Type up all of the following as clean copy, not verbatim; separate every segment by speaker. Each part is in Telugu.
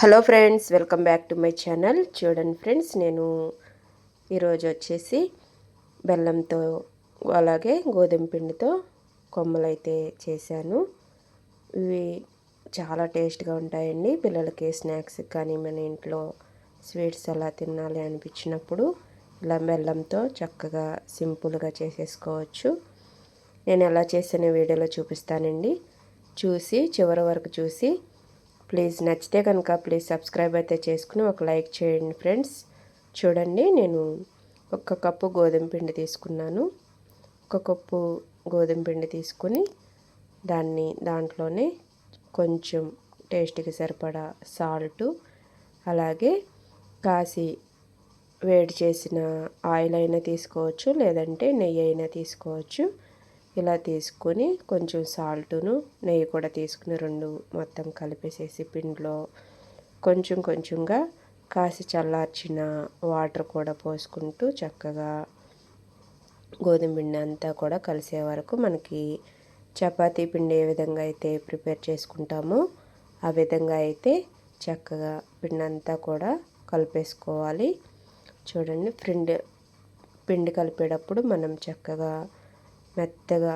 Speaker 1: Hello friends, welcome back to my channel. చూడండి ఫ్రెండ్స్, నేను ఈరోజు వచ్చేసి బెల్లంతో అలాగే గోధుమ పిండితో కొమ్మలు అయితే చేశాను. ఇవి చాలా టేస్ట్గా ఉంటాయండి. పిల్లలకి స్నాక్స్ కానీ మన ఇంట్లో స్వీట్స్ అలా తినాలి అనిపించినప్పుడు ఇలా బెల్లంతో చక్కగా సింపుల్గా చేసేసుకోవచ్చు. నేను ఎలా చేసిన వీడియోలో చూపిస్తానండి. చూసి చివరి వరకు చూసి ప్లీజ్ నచ్చితే కనుక ప్లీజ్ సబ్స్క్రైబ్ అయితే చేసుకుని ఒక లైక్ చేయండి ఫ్రెండ్స్. చూడండి, నేను 1 కప్పు గోధుమ పిండి తీసుకున్నాను. 1 కప్పు గోధుమ పిండి తీసుకుని దాంట్లోనే కొంచెం టేస్ట్కి సరిపడా సాల్టు, అలాగే కాసి వేడి చేసిన ఆయిల్ అయినా తీసుకోవచ్చు, లేదంటే నెయ్యి అయినా తీసుకోవచ్చు. ఇలా తీసుకొని కొంచెం సాల్టును నెయ్యి కూడా తీసుకుని రెండు మొత్తం కలిపేసేసి పిండిలో కొంచెం కొంచెంగా కాసి చల్లార్చిన వాటర్ కూడా పోసుకుంటూ చక్కగా గోధుమ పిండి అంతా కూడా కలిసే వరకు మనకి చపాతీ పిండి ఏ విధంగా అయితే ప్రిపేర్ చేసుకుంటామో ఆ విధంగా అయితే చక్కగా పిండి అంతా కూడా కలిపేసుకోవాలి. చూడండి, పిండి కలిపేటప్పుడు మనం చక్కగా మెత్తగా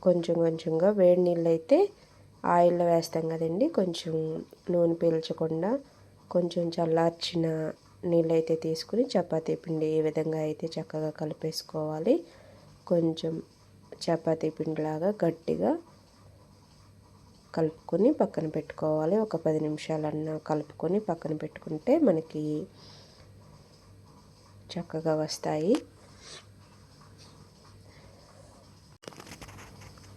Speaker 1: కొంచెం కొంచెంగా వేడి నీళ్ళు అయితే ఆయిల్లో వేస్తాం కదండి, కొంచెం నూనె పీల్చకుండా కొంచెం చల్లార్చిన నీళ్ళైతే తీసుకుని చపాతీ పిండి ఏ విధంగా అయితే చక్కగా కలిపేసుకోవాలి. కొంచెం చపాతీ పిండిలాగా గట్టిగా కలుపుకొని పక్కన పెట్టుకోవాలి. ఒక 10 నిమిషాలన్నా కలుపుకొని పక్కన పెట్టుకుంటే మనకి చక్కగా వస్తాయి.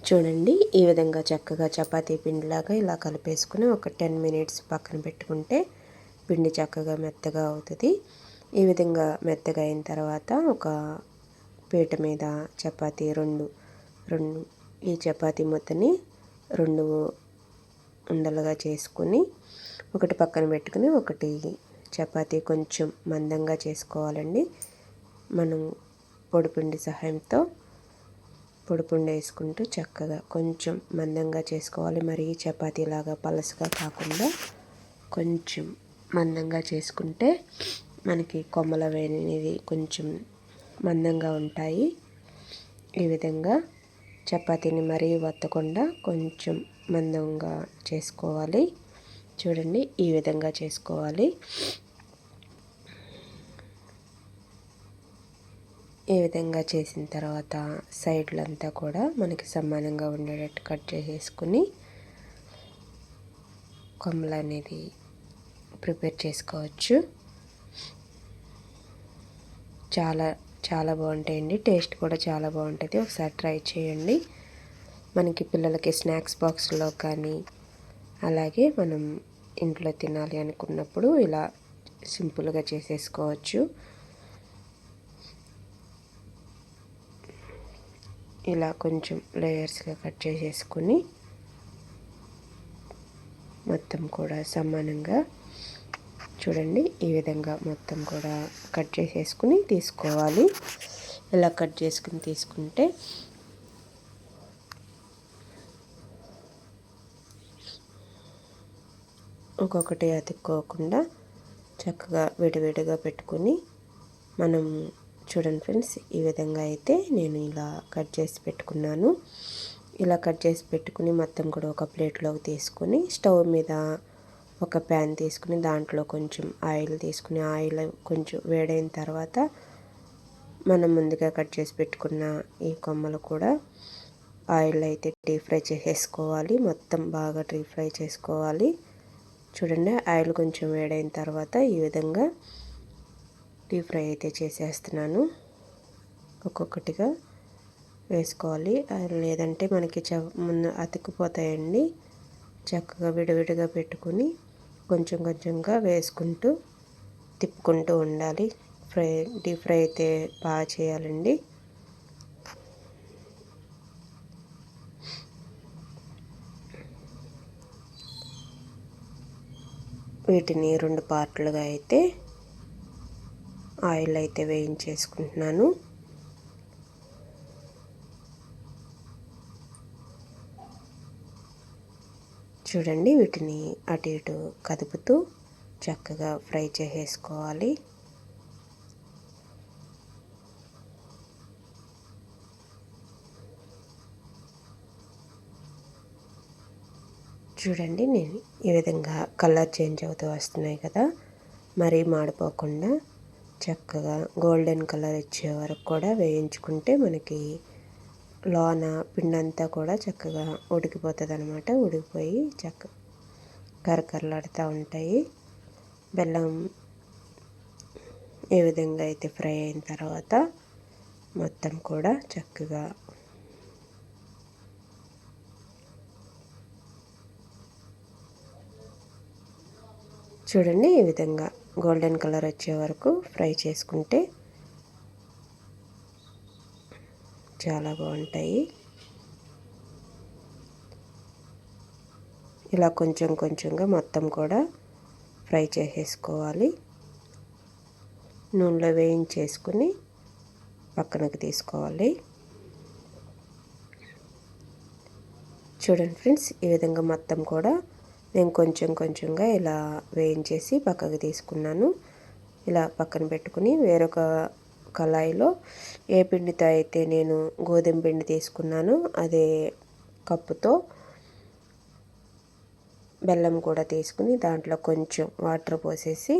Speaker 1: చూడండి, ఈ విధంగా చక్కగా చపాతీ పిండిలాగా ఇలా కలిపేసుకుని ఒక 10 మినిట్స్ పక్కన పెట్టుకుంటే పిండి చక్కగా మెత్తగా అవుతుంది. ఈ విధంగా మెత్తగా అయిన తర్వాత ఒక పీట మీద చపాతీ రెండు ఈ చపాతీ ముద్దని 2 ఉండలుగా చేసుకుని ఒకటి పక్కన పెట్టుకుని ఒకటి చపాతీ కొంచెం మందంగా చేసుకోవాలండి. మనం పొడిపిండి సహాయంతో పొడిపిండి వేసుకుంటూ చక్కగా కొంచెం మందంగా చేసుకోవాలి. మరి చపాతీలాగా పలసగా కాకుండా కొంచెం మందంగా చేసుకుంటే మనకి కొమ్మలు అనేది కొంచెం మందంగా ఉంటాయి. ఈ విధంగా చపాతీని మరీ వత్తకుండా కొంచెం మందంగా చేసుకోవాలి. చూడండి, ఈ విధంగా చేసుకోవాలి. ఈ విధంగా చేసిన తర్వాత సైడ్లంతా కూడా మనకి సమానంగా ఉండేటట్టు కట్ చేసేసుకుని కొమ్మలు అనేది ప్రిపేర్ చేసుకోవచ్చు. చాలా చాలా బాగుంటాయండి. టేస్ట్ కూడా చాలా బాగుంటుంది. ఒకసారి ట్రై చేయండి. మనకి పిల్లలకి స్నాక్స్ బాక్స్లో కానీ అలాగే మనం ఇంట్లో తినాలి అనుకున్నప్పుడు ఇలా సింపుల్గా చేసేసుకోవచ్చు. ఇలా కొంచెం లేయర్స్గా కట్ చేసేసుకుని మొత్తం కూడా సమానంగా చూడండి, ఈ విధంగా మొత్తం కూడా కట్ చేసేసుకుని తీసుకోవాలి. ఇలా కట్ చేసుకుని తీసుకుంటే ఒక్కొక్కటి అతుక్కోకుండా చక్కగా విడివిడిగా పెట్టుకుని మనం చూడండి ఫ్రెండ్స్, ఈ విధంగా అయితే నేను ఇలా కట్ చేసి పెట్టుకున్నాను. ఇలా కట్ చేసి పెట్టుకుని మొత్తం కూడా ఒక ప్లేట్లోకి తీసుకుని స్టవ్ మీద ఒక ప్యాన్ తీసుకుని దాంట్లో కొంచెం ఆయిల్ తీసుకుని ఆయిల్ కొంచెం వేడైన తర్వాత మనం ముందుగా కట్ చేసి పెట్టుకున్న ఈ కొమ్మలు కూడా ఆయిల్ అయితే డీప్ ఫ్రై చేసేసుకోవాలి. మొత్తం బాగా డీప్ ఫ్రై చేసుకోవాలి. చూడండి, ఆయిల్ కొంచెం వేడైన తర్వాత ఈ విధంగా డీప్ ఫ్రై అయితే చేసేస్తున్నాను. ఒక్కొక్కటిగా వేసుకోవాలి, లేదంటే మనకి ముందు అతుక్కుపోతాయండి. చక్కగా విడివిడిగా పెట్టుకుని కొంచెం కొంచెంగా వేసుకుంటూ తిప్పుకుంటూ ఉండాలి. డీప్ ఫ్రై అయితే బాగా చేయాలండి. వీటిని 2 పార్ట్లుగా అయితే ఆయిల్ అయితే వేయించేసుకుంటున్నాను. చూడండి వీటిని అటు ఇటు కదుపుతూ చక్కగా ఫ్రై చేసేసుకోవాలి. చూడండి నేను ఈ విధంగా కలర్ చేంజ్ అవుతూ వస్తున్నాయి కదా, మరీ మాడిపోకుండా చక్కగా గోల్డెన్ కలర్ వచ్చే వరకు కూడా వేయించుకుంటే మనకి లోన పిండంతా కూడా చక్కగా ఉడికిపోతుంది అనమాట. ఉడికిపోయి కరకరలాడుతూ ఉంటాయి. బెల్లం ఏ విధంగా అయితే ఫ్రై అయిన తర్వాత మొత్తం కూడా చక్కగా చూడండి ఈ విధంగా గోల్డెన్ కలర్ వచ్చే వరకు ఫ్రై చేసుకుంటే చాలా బాగుంటాయి. ఇలా కొంచెం కొంచెంగా మొత్తం కూడా ఫ్రై చేసేసుకోవాలి. నూనెలో వేయించేసుకుని పక్కనకి తీసుకోవాలి. చూడండి ఫ్రెండ్స్, ఈ విధంగా మొత్తం కూడా నేను కొంచెం కొంచెంగా ఇలా వేయించేసి పక్కకు తీసుకున్నాను. ఇలా పక్కన పెట్టుకుని వేరొక కళాయిలో ఏ పిండితో అయితే నేను గోధుమ పిండి తీసుకున్నాను అదే కప్పుతో బెల్లం కూడా తీసుకుని దాంట్లో కొంచెం వాటర్ పోసేసి,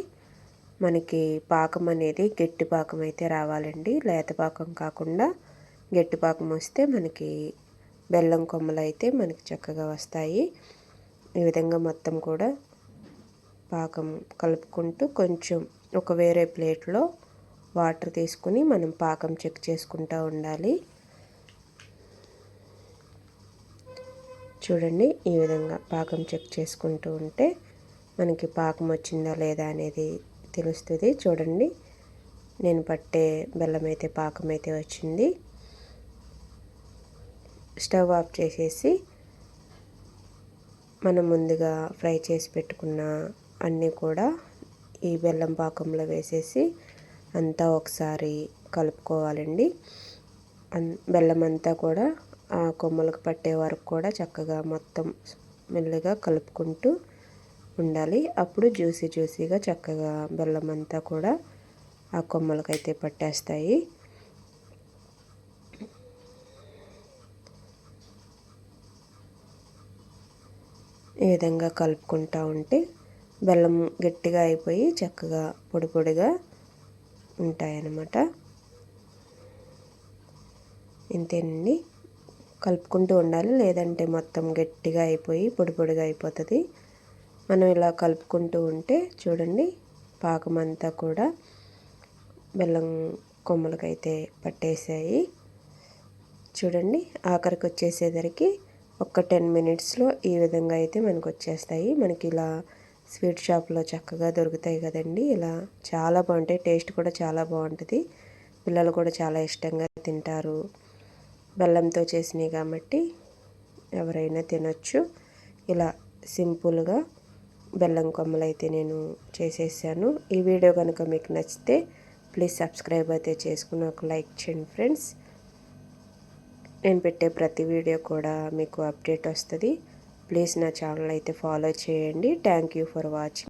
Speaker 1: మనకి పాకం అనేది గట్టి పాకం అయితే రావాలండి. లేత పాకం కాకుండా గట్టి పాకం వస్తే మనకి బెల్లం కొమ్మలు అయితే మనకి చక్కగా వస్తాయి. ఈ విధంగా మొత్తం కూడా పాకం కలుపుకుంటూ కొంచెం ఒక వేరే ప్లేట్లో వాటర్ తీసుకుని మనం పాకం చెక్ చేసుకుంటూ ఉండాలి. చూడండి ఈ విధంగా పాకం చెక్ చేసుకుంటూ ఉంటే మనకి పాకం వచ్చిందా లేదా అనేది తెలుస్తుంది. చూడండి నేను పట్టే బెల్లం అయితే పాకం అయితే వచ్చింది. స్టవ్ ఆఫ్ చేసేసి మనం ముందుగా ఫ్రై చేసి పెట్టుకున్న అన్నీ కూడా ఈ బెల్లం పాకంలో వేసేసి అంతా ఒకసారి కలుపుకోవాలండి. బెల్లం అంతా కూడా ఆ కొమ్మలకు పట్టే వరకు కూడా చక్కగా మొత్తం మెల్లగా కలుపుకుంటూ ఉండాలి. అప్పుడు జ్యూసీగా చక్కగా బెల్లం అంతా కూడా ఆ కొమ్మలకైతే పట్టేస్తాయి. ఈ విధంగా కలుపుకుంటూ ఉంటే బెల్లం గట్టిగా అయిపోయి చక్కగా పొడి పొడిగా ఉంటాయన్నమాట. ఇంతేనండి, కలుపుకుంటూ ఉండాలి, లేదంటే మొత్తం గట్టిగా అయిపోయి పొడి పొడిగా అయిపోతుంది. మనం ఇలా కలుపుకుంటూ ఉంటే చూడండి పాకం అంతా కూడా బెల్లం కొమ్మలకైతే పట్టేసాయి. చూడండి ఆఖరికి వచ్చేసేసరికి ఒక 10 మినిట్స్లో ఈ విధంగా అయితే మనకు వచ్చేస్తాయి. మనకి ఇలా స్వీట్ షాప్లో చక్కగా దొరుకుతాయి కదండి. ఇలా చాలా బాగుంటాయి, టేస్ట్ కూడా చాలా బాగుంటుంది. పిల్లలు కూడా చాలా ఇష్టంగా తింటారు. బెల్లంతో చేసినవి కాబట్టి ఎవరైనా తినొచ్చు. ఇలా సింపుల్గా బెల్లం కొమ్మలు అయితే నేను చేసేసాను. ఈ వీడియో కనుక మీకు నచ్చితే ప్లీజ్ సబ్స్క్రైబ్ అయితే చేసుకుని ఒక లైక్ చేయండి ఫ్రెండ్స్. నేను పెట్టే ప్రతి వీడియో కూడా మీకు అప్డేట్ వస్తుంది. ప్లీజ్ నా ఛానల్ అయితే ఫాలో చేయండి. Thank you for watching.